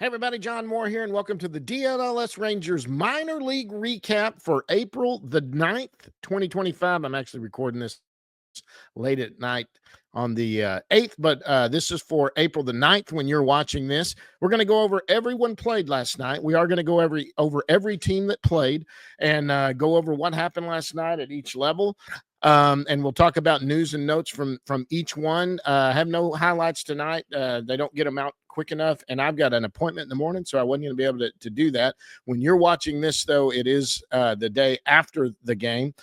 Hey everybody, John Moore here, and welcome to the DLLS Rangers minor league recap for April the 9th, 2025. I'm actually recording this late at night on the 8th, but this is for April the 9th when you're watching this. We're going to go over everyone played last night. We are going to go over every team that played and go over what happened last night at each level. And we'll talk about news and notes from each one. I have no highlights tonight. They don't get them out quick enough, and I've got an appointment in the morning, so I wasn't going to be able to do that. When you're watching this, though, it is the day after the game.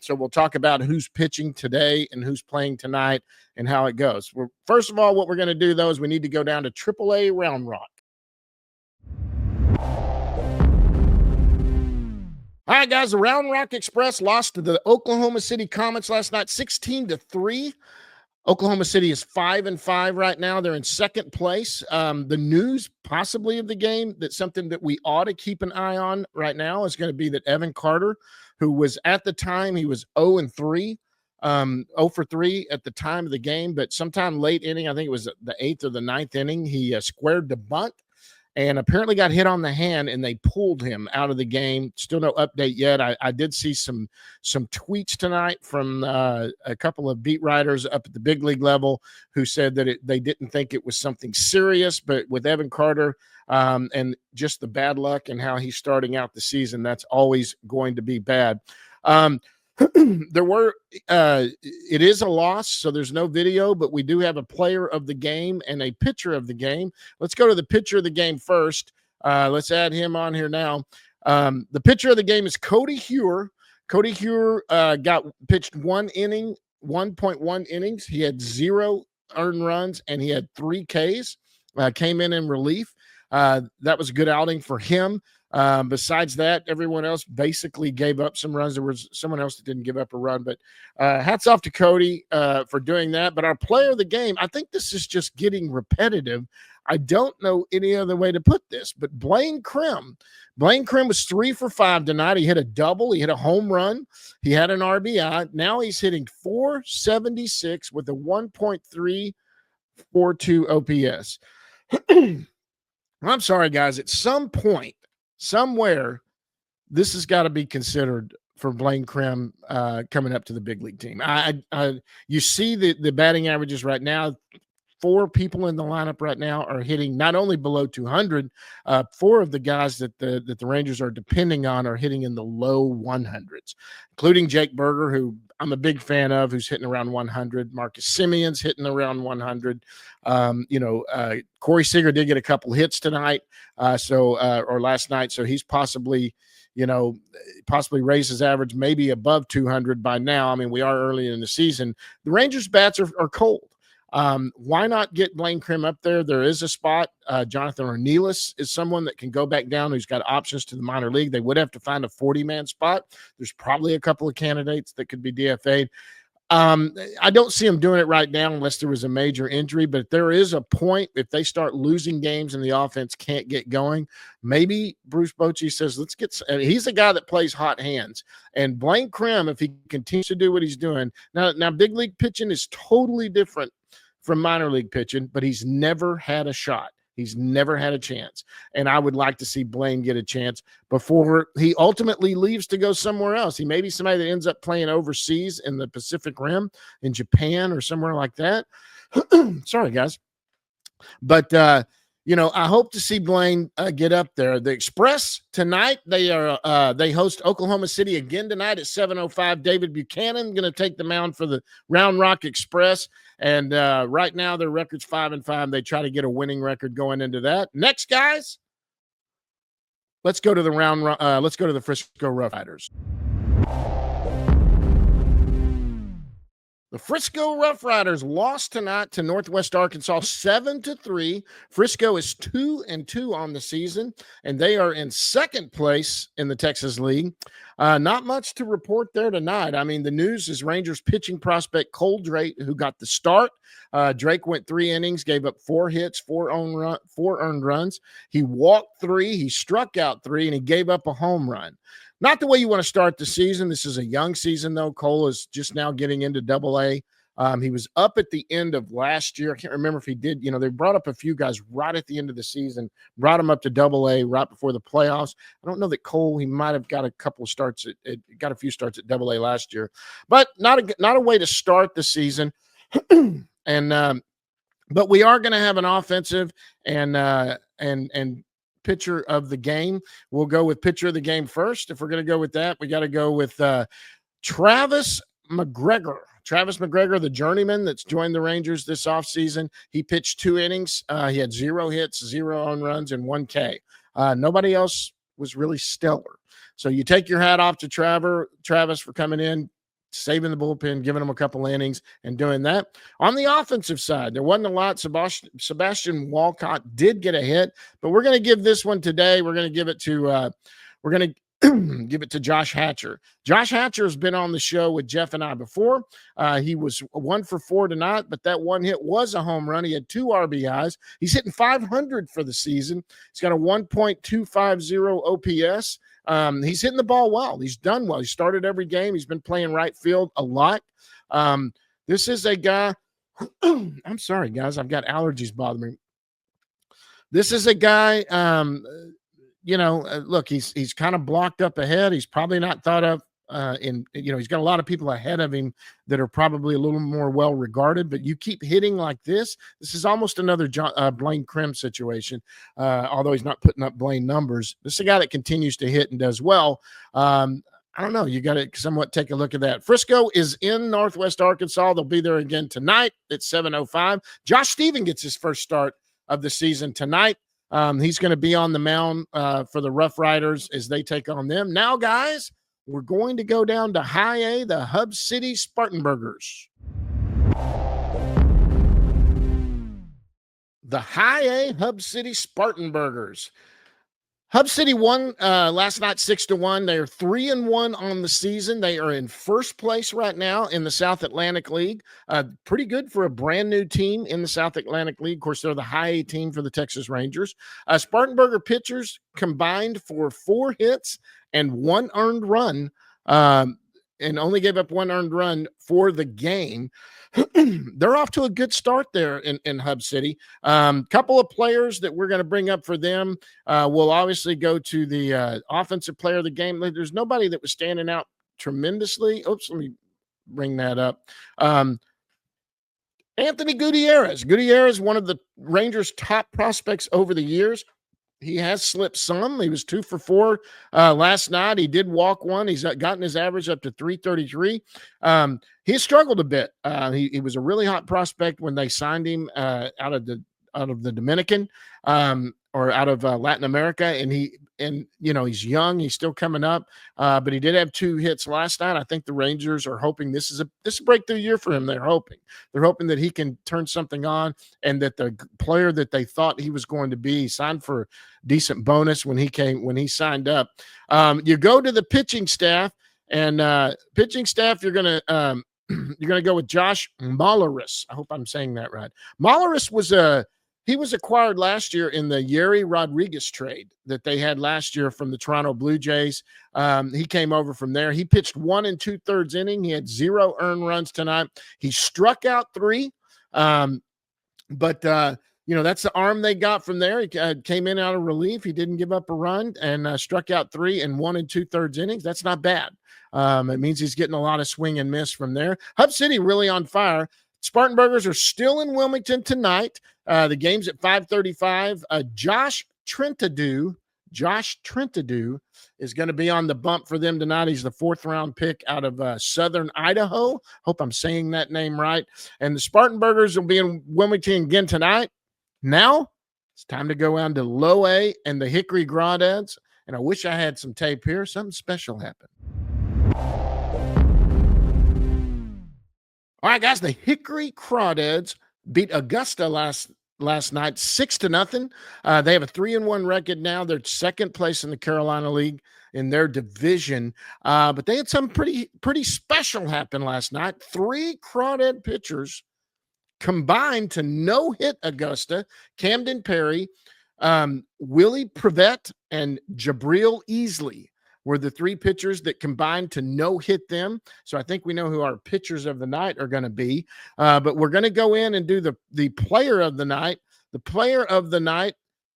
So we'll talk about who's pitching today and who's playing tonight and how it goes. First of all, what we're going to do, though, is we need to go down to AAA Round Rock. All right, guys, the Round Rock Express lost to the Oklahoma City Comets last night, 16-3. Oklahoma City is 5-5 right now. They're in second place. The news possibly of the game, that's something that we ought to keep an eye on right now, is going to be that Evan Carter, who was at the time, he was 0-3, 0 for 3 at the time of the game, but sometime late inning, I think it was the 8th or the 9th inning, he squared the bunt and apparently got hit on the hand, and they pulled him out of the game. Still no update yet. I did see some tweets tonight from a couple of beat writers up at the big league level who said that they didn't think it was something serious, but with Evan Carter and just the bad luck and how he's starting out the season, that's always going to be bad. It is a loss, so there's no video, but we do have a player of the game and a pitcher of the game. Let's go to the pitcher of the game first. Let's add him on here now. The pitcher of the game is Cody Hewer. Cody Hewer pitched 1.1 innings. He had 0 earned runs, and he had 3 Ks. Came in relief. That was a good outing for him. Besides that, everyone else basically gave up some runs. There was someone else that didn't give up a run, but hats off to Cody for doing that. But our player of the game, I think this is just getting repetitive. I don't know any other way to put this, but Blaine Crim was 3 for 5 tonight. He hit a double. He hit a home run. He had an RBI. Now he's hitting .476 with a 1.342 OPS. I'm sorry, guys. At some point, somewhere, this has got to be considered for Blaine Crim coming up to the big league team. You see the batting averages right now. 4 people in the lineup right now are hitting not only below 200. 4 of the guys that the Rangers are depending on are hitting in the low 100s, including Jake Berger, who I'm a big fan of, who's hitting around 100. Marcus Simeon's hitting around 100. Corey Seager did get a couple hits tonight, or last night, so he's possibly raise his average maybe above 200 by now. I mean, we are early in the season. The Rangers' bats are cold. Why not get Blaine Crim up there? There is a spot. Jonathan Ornelas is someone that can go back down, who's got options to the minor league. They would have to find a 40-man spot. There's probably a couple of candidates that could be DFA'd. I don't see them doing it right now unless there was a major injury, but there is a point if they start losing games and the offense can't get going, maybe Bruce Bochy says, he's a guy that plays hot hands. And Blaine Crim, if he continues to do what he's doing, now big league pitching is totally different from minor league pitching, but he's never had a shot. He's never had a chance. And I would like to see Blaine get a chance before he ultimately leaves to go somewhere else. He may be somebody that ends up playing overseas in the Pacific Rim, in Japan or somewhere like that. Sorry, guys. But, I hope to see Blaine get up there. The Express tonight, they host Oklahoma City again tonight at 7:05. David Buchanan going to take the mound for the Round Rock Express. And right now their record's 5-5. They try to get a winning record going into that. Next, guys, let's go to the Frisco Rough Riders. The Frisco Rough Riders lost tonight to Northwest Arkansas 7-3. Frisco is 2-2 on the season, and they are in second place in the Texas League. Not much to report there tonight. I mean, the news is Rangers pitching prospect Cole Drake, who got the start. Drake went 3 innings, gave up 4 hits, 4 earned runs. He walked 3, he struck out 3, and he gave up a home run. Not the way you want to start the season. This is a young season, though. Cole is just now getting into Double-A. He was up at the end of last year. I can't remember if he did. They brought up a few guys right at the end of the season, brought him up to AA right before the playoffs. I don't know that Cole, he might have got a couple of starts got a few starts at AA last year, but not a way to start the season. And but we are going to have an offensive and pitcher of the game. We'll go with pitcher of the game first. If we're going to go with that, we got to go with Travis McGregor. Travis McGregor, the journeyman that's joined the Rangers this offseason. He pitched 2 innings. He had 0 hits, 0 earned runs, and 1 K. Nobody else was really stellar. So you take your hat off to Travis for coming in, saving the bullpen, giving them a couple innings, and doing that. On the offensive side, there wasn't a lot. Sebastian Walcott did get a hit, but we're going to give this one today. We're going to give it to give it to Josh Hatcher. Josh Hatcher has been on the show with Jeff and I before. He was 1 for 4 tonight, but that one hit was a home run. He had 2 RBIs. He's hitting .500 for the season. He's got a 1.250 OPS. He's hitting the ball well. He's done well. He started every game. He's been playing right field a lot. This is a guy. I'm sorry, guys. I've got allergies bothering me. This is a guy. Look, he's kind of blocked up ahead. He's probably not thought of he's got a lot of people ahead of him that are probably a little more well regarded, but you keep hitting like this is almost another Blaine Crim situation. Although he's not putting up Blaine numbers, this is a guy that continues to hit and does well. I don't know. You got to somewhat take a look at that. Frisco is in Northwest Arkansas. They'll be there again tonight at 7:05. Josh Stephen gets his first start of the season tonight. He's going to be on the mound for the Rough Riders as they take on them. Now, guys, we're going to go down to High A, the Hub City Spartanburgers. The High A Hub City Spartanburgers. Hub City won last night 6-1. They are 3-1 on the season. They are in first place right now in the South Atlantic League. Pretty good for a brand new team in the South Atlantic League. Of course, they're the High A team for the Texas Rangers. Spartanburger pitchers combined for 4 hits and 1 earned run, and only gave up 1 earned run for the game. They're off to a good start there in Hub City. Couple of players that we're going to bring up for them. We'll obviously go to the offensive player of the game. There's nobody that was standing out tremendously. Oops, let me bring that up. Anthony Gutierrez. Gutierrez, one of the Rangers' top prospects over the years. He has slipped some. He was 2 for 4 last night. He did walk 1. He's gotten his average up to 333. He struggled a bit. He was a really hot prospect when they signed him out of the Dominican or out of Latin America. And he's young. He's still coming up. But he did have 2 hits last night. I think the Rangers are hoping this is a breakthrough year for him. They're hoping that he can turn something on, and that the player that they thought he was going to be signed for decent bonus when he signed up. You go to the pitching staff, and you're going to go with Josh Molleris. I hope I'm saying that right. Molleris was acquired last year in the Yeri Rodriguez trade that they had last year from the Toronto Blue Jays. He came over from there. He pitched 1 2/3 inning. He had 0 earned runs tonight. He struck out 3. But that's the arm they got from there. He came in out of relief. He didn't give up a run and struck out 3 in 1 2/3 innings. That's not bad. It means he's getting a lot of swing and miss from there. Hub City really on fire. Spartanburgers are still in Wilmington tonight. The game's at 5:35. Josh Trentadue is going to be on the bump for them tonight. He's the 4th-round pick out of Southern Idaho. Hope I'm saying that name right. And the Spartanburgers will be in Wilmington again tonight. Now it's time to go on to Low A and the Hickory Crawdads. And I wish I had some tape here. Something special happened. All right, guys, the Hickory Crawdads beat Augusta last night 6-0. They have a 3-1 record now. They're 2nd place in the Carolina League in their division. But they had something pretty special happen last night. 3 Crawdad pitchers combined to no-hit Augusta. Camden Perry, Willie Prevette, and Jabril Easley. were the 3 pitchers that combined to no-hit them. So I think we know who our pitchers of the night are going to be. But we're going to go in and do the player of the night. The player of the night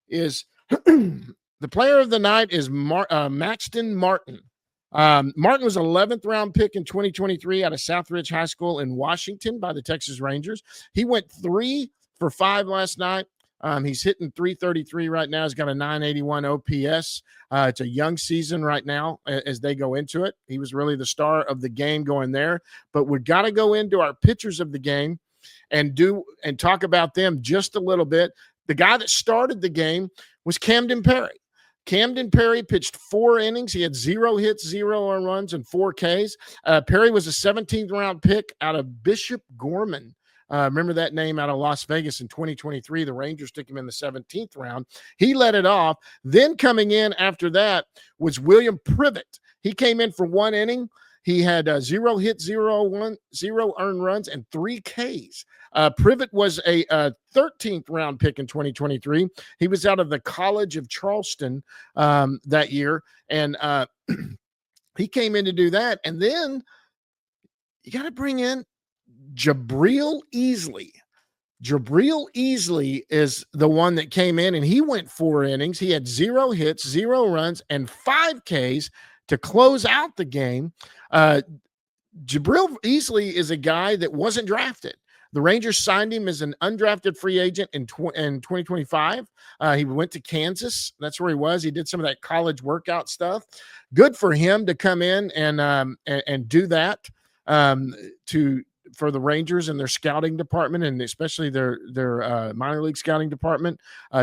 is the player of the night is Maxton Martin. Martin was 11th round pick in 2023 out of Southridge High School in Washington by the Texas Rangers. He went 3 for 5 last night. He's hitting 333 right now. He's got a 981 OPS. It's a young season right now as they go into it. He was really the star of the game going there. But we've got to go into our pitchers of the game and talk about them just a little bit. The guy that started the game was Camden Perry. Camden Perry pitched 4 innings. He had 0 hits, 0 earned runs, and 4 Ks. Perry was a 17th round pick out of Bishop Gorman. Remember that name out of Las Vegas in 2023. The Rangers took him in the 17th round. He led it off. Then coming in after that was William Privet. He came in for 1 inning. He had 0 hits, 0 earned runs, and 3 Ks. Privet was a 13th round pick in 2023. He was out of the College of Charleston that year, and he came in to do that. And then you got to bring in Jabril Easley. Jabril Easley is the one that came in, and he went 4 innings. He had 0 hits, 0 runs, and 5 Ks to close out the game. Jabril Easley is a guy that wasn't drafted. The Rangers signed him as an undrafted free agent in 2025. He went to Kansas. That's where he was. He did some of that college workout stuff. Good for him to come in and do that for the Rangers and their scouting department, and especially their minor league scouting department,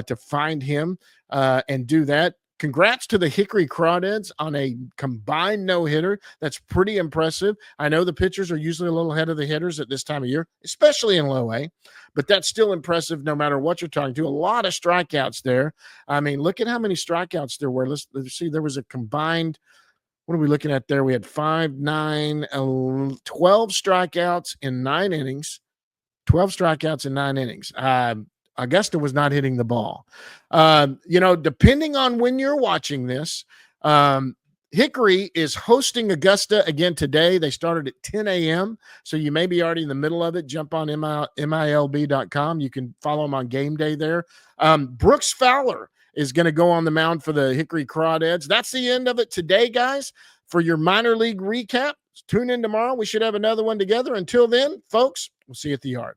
to find him and do that. Congrats to the Hickory Crawdads on a combined no-hitter. That's pretty impressive. I know the pitchers are usually a little ahead of the hitters at this time of year, especially in low A, but that's still impressive no matter what you're talking to. A lot of strikeouts there. I mean, look at how many strikeouts there were. Let's see. There was a combined, what are we looking at there? We had 5, 9, 12 strikeouts in 9 innings. 12 strikeouts in 9 innings. Augusta was not hitting the ball. Depending on when you're watching this, Hickory is hosting Augusta again today. They started at 10 a.m., so you may be already in the middle of it. Jump on MILB.com. You can follow them on game day there. Brooks Fowler is going to go on the mound for the Hickory Crawdads. That's the end of it today, guys. For your minor league recap, tune in tomorrow. We should have another one together. Until then, folks, we'll see you at the yard.